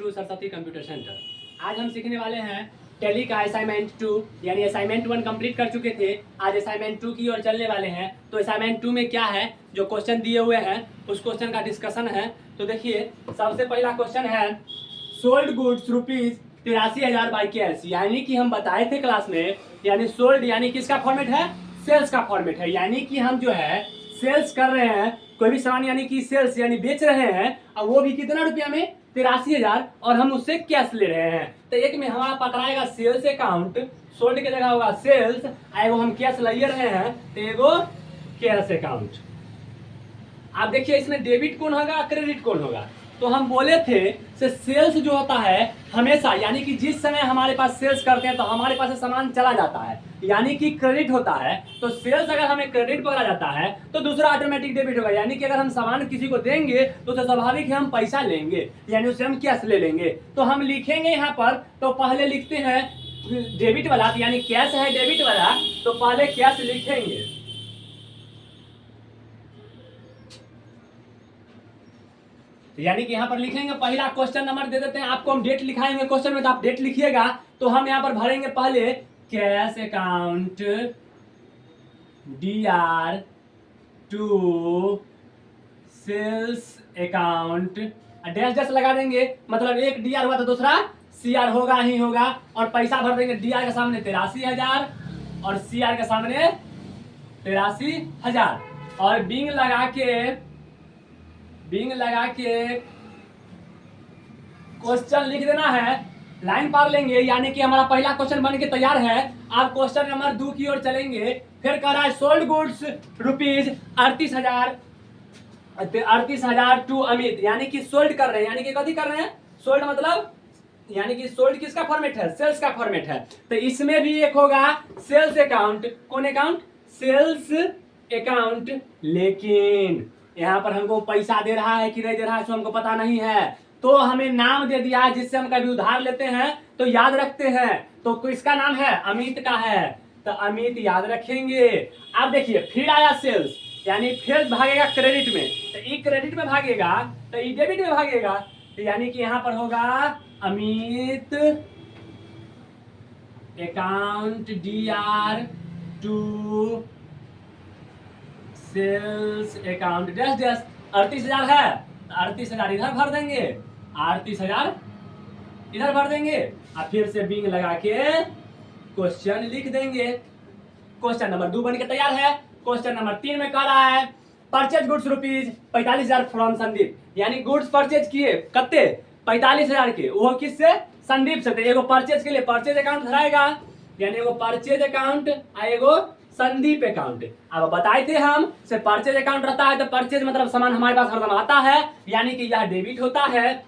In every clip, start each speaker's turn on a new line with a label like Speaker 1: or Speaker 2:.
Speaker 1: To Saraswati computer centre. आज हम सीखने वाले हैं टैली का असाइनमेंट 2, यानी असाइनमेंट 1 कंप्लीट कर चुके थे, आज असाइनमेंट 2 की ओर चलने वाले हैं। तो असाइनमेंट 2 में क्या है, जो क्वेश्चन दिए हुए हैं उस क्वेश्चन का डिस्कशन है। तो देखिए, सबसे पहला क्वेश्चन है sold goods rupees 83,000 by cash, यानी कि हम बताए थे क्लास में, यानी सोल्ड यानी किसका फॉर्मेट है, सेल्स का फॉर्मेट है। यानी कि हम जो है सेल्स कर रहे हैं कोई भी सामान, यानी कि सेल्स यानी बेच रहे हैं, और वो भी कितना रुपया में, 83,000, और हम उससे कैश ले रहे हैं। तो एक में हमारा पकड़ाएगा सेल्स अकाउंट, सोल्ड की जगह होगा सेल्स, एगो हम कैश ले रहे हैं तो एगो कैश अकाउंट। आप देखिए इसमें डेबिट कौन होगा, क्रेडिट कौन होगा। तो हम बोले थे से सेल्स जो होता है हमेशा, यानी कि जिस समय हमारे पास सेल्स करते हैं तो हमारे पास से सामान चला जाता है, यानी कि क्रेडिट होता है। तो सेल्स अगर हमें क्रेडिट पकड़ा जाता है तो दूसरा ऑटोमेटिक डेबिट होगा, यानी कि अगर हम सामान किसी को देंगे तो उसे स्वाभाविक है हम पैसा लेंगे, यानी उससे हम कैश ले लेंगे। तो हम लिखेंगे यहाँ पर, तो पहले लिखते हैं डेबिट वाला, यानी कैश है डेबिट वाला, तो पहले कैश लिखेंगे। यानी कि यहाँ पर लिखेंगे, पहला क्वेश्चन नंबर दे देते हैं आपको, हम डेट लिखाएंगे क्वेश्चन में, तो आप डेट लिखिएगा। तो हम यहाँ पर भरेंगे पहले cash account DR to sales account, dash dash लगा देंगे, मतलब एक DR हुआ तो दूसरा CR होगा ही होगा, और पैसा भर देंगे DR के सामने 83,000 और CR के सामने 83,000, और बिंग लगा के क्वेश्चन लिख देना है, लाइन पार लेंगे, यानी कि हमारा पहला क्वेश्चन बन के तैयार है। आप क्वेश्चन नंबर 2 की ओर चलेंगे। फिर कह रहा है sold goods rupees 38,000 to Amit, यानी कि सोल्ड कर रहे हैं, यानी कि कथी कर रहे हैं, सोल्ड मतलब, यानी कि सोल्ड किसका फॉर्मेट है, सेल्स का फॉर्मेट है। तो इसमें भी एक होगा सेल्स अकाउंट, कौन अकाउंट, सेल्स अकाउंट। लेकिन यहाँ पर हमको पैसा दे रहा है कि नहीं दे रहा है, इसको हमको पता नहीं है, तो हमें नाम दे दिया है जिससे हम कभी उधार लेते हैं तो याद रखते हैं। तो किसका नाम है, अमित का है, तो अमित याद रखेंगे। अब देखिए फिर आया सेल्स, यानी फिर भागेगा क्रेडिट में, तो ई क्रेडिट में भागेगा तो ई डेबिट में भागेगा, तो यानी कि यहाँ पर होगा Amit account DR to sales account dash dash. 38,000 है तो 38,000 इधर भर देंगे, 38,000 इधर भर देंगे, और फिर से बिंग लगा के क्वेश्चन लिख देंगे। क्वेश्चन नंबर 2 बन के तैयार है। क्वेश्चन नंबर 3 में कह रहा है purchase goods rupees 45,000 from Sandeep, यानी गुड्स परचेज किए कत्ते 45,000 के, वो किससे, संदीप से। तो एगो परचेज के लिए परचेज अकाउंट धराएगा, यानी एगो परचेज अकाउंट आ एगो संदीप अकाउंट। अब बताए थे हम से परचेज अकाउंट रहता है तो परचेज मतलब सामान हमारे पास हरदम आता है, यानी कि यह डेबिट होता है।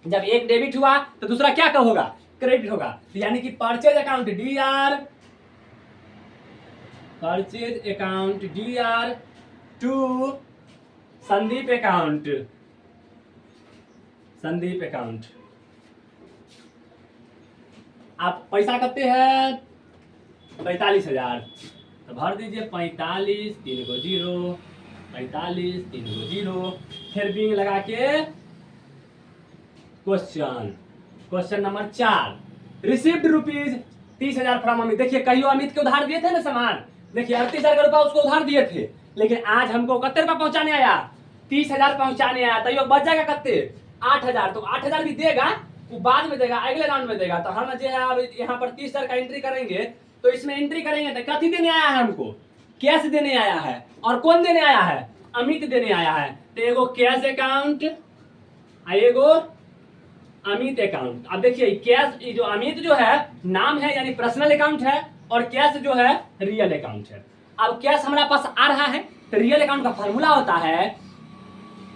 Speaker 1: जब एक डेबिट हुआ तो दूसरा क्या होगा, क्रेडिट होगा, यानी कि purchase account DR, purchase account DR to Sandeep account, Sandeep account. आप पैसा कितने हैं, 45,000, तो भर दीजिए 45 3 को 0, 45 3 को 0, फिर बिंग लगा के question number 4 receipt rupees 30,000 from Amit. देखिए कहियो अमित के उधार दिए थे ना सामान, देखिए 38,000 का रुपया उसको उधार दिए थे, लेकिन आज हमको कितने रुपया पहुंचाने आया, 30,000 पहुंचाने आया, तो ये बच जाएगा कितने, 8,000। तो 8,000 भी देगा, वो बाद में देगा, अगले राउंड में देगा। तो हम जो है अब यहाँ पर 30,000 का एंट्री करेंगे, तो इसमें एंट्री करेंगे तो कथी देने आया है, हमको कैश देने आया है, और कौन देने आया है, अमित देने आया है। तो एगो कैश अकाउंट एगो अमित अकाउंट। अब देखिए कैश, जो अमित जो है नाम है यानी पर्सनल अकाउंट है, और कैश जो है रियल अकाउंट है। अब कैश हमारे पास आ रहा है तो रियल अकाउंट का फॉर्मूला होता है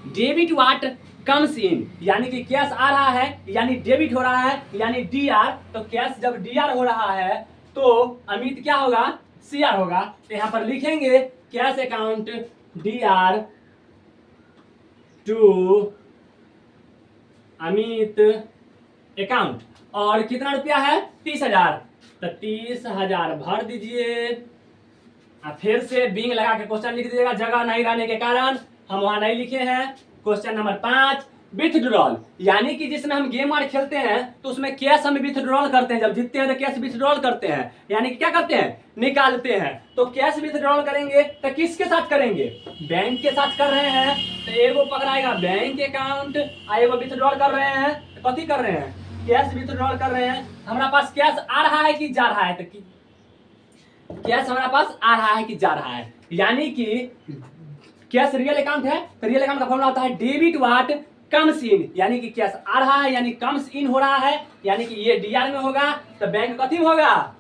Speaker 1: डेबिट व्हाट कम्स इन, यानी कि कैश आ रहा है यानी डेबिट हो रहा है, यानी DR। तो कैश जब DR हो रहा है तो अमित क्या होगा, CR होगा। तो यहाँ पर लिखेंगे cash account DR to Amit account, और कितना रुपया है, 30,000, तो 30,000 भर दीजिए, फिर से बिंग लगा के क्वेश्चन लिख दीजिएगा, जगह नहीं रहने के कारण हम वहां नहीं लिखे हैं। क्वेश्चन नंबर 5 विथड्रॉल, यानी कि जिसमें हम गेम और खेलते हैं तो उसमें कैश हम विथड्रॉल करते हैं, जब जीतते हैं तो कैश विथड्रॉल करते हैं, यानी कि क्या करते हैं, निकालते हैं। तो कैश विथड्रॉल करेंगे तो किसके साथ करेंगे, बैंक के साथ कर रहे हैं, तो एगो पकड़ाएगा बैंक अकाउंट, एगो विथड्रॉल कर रहे हैं, तो कथी कर रहे हैं, कैश विथड्रॉल कर रहे हैं। हमारा पास कैश आ रहा है कि जा रहा है, तो कैश हमारा पास आ रहा है कि जा रहा है, यानी कि कैश रियल अकाउंट है, तो रियल अकाउंट का फॉर्मूला होता है डेबिट व्हाट कम्स इन, यानी कि कैश आ रहा है यानी कम्स इन हो रहा है, यानी कि ये डीआर में होगा तो बैंक कथी में होगा,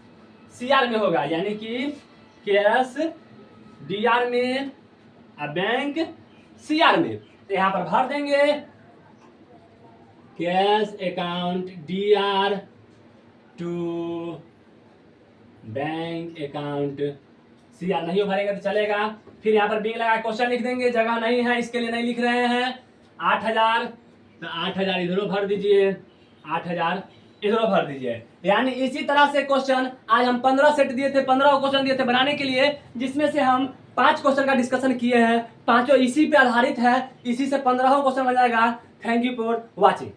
Speaker 1: सीआर में होगा, यानी कि कैश डीआर में और बैंक सीआर में। तो यहां पर भर देंगे cash account DR to bank account CR, नहीं भरेंगे तो चलेगा। फिर यहाँ पर बिंग लगा क्वेश्चन लिख देंगे, जगह नहीं है इसके लिए नहीं लिख रहे हैं। 8000, तो 8000 इधरों भर दीजिए, 8000 इधरों भर दीजिए। यानी इसी तरह से क्वेश्चन आज हम 15 सेट दिए थे, 15 क्वेश्चन दिए थे बनाने के लिए, जिसमें से हम 5 क्वेश्चन का डिस्कशन किए हैं, पांचों इसी पे आधारित है, इसी से 15 क्वेश्चन बन जाएगा। Thank you for watching.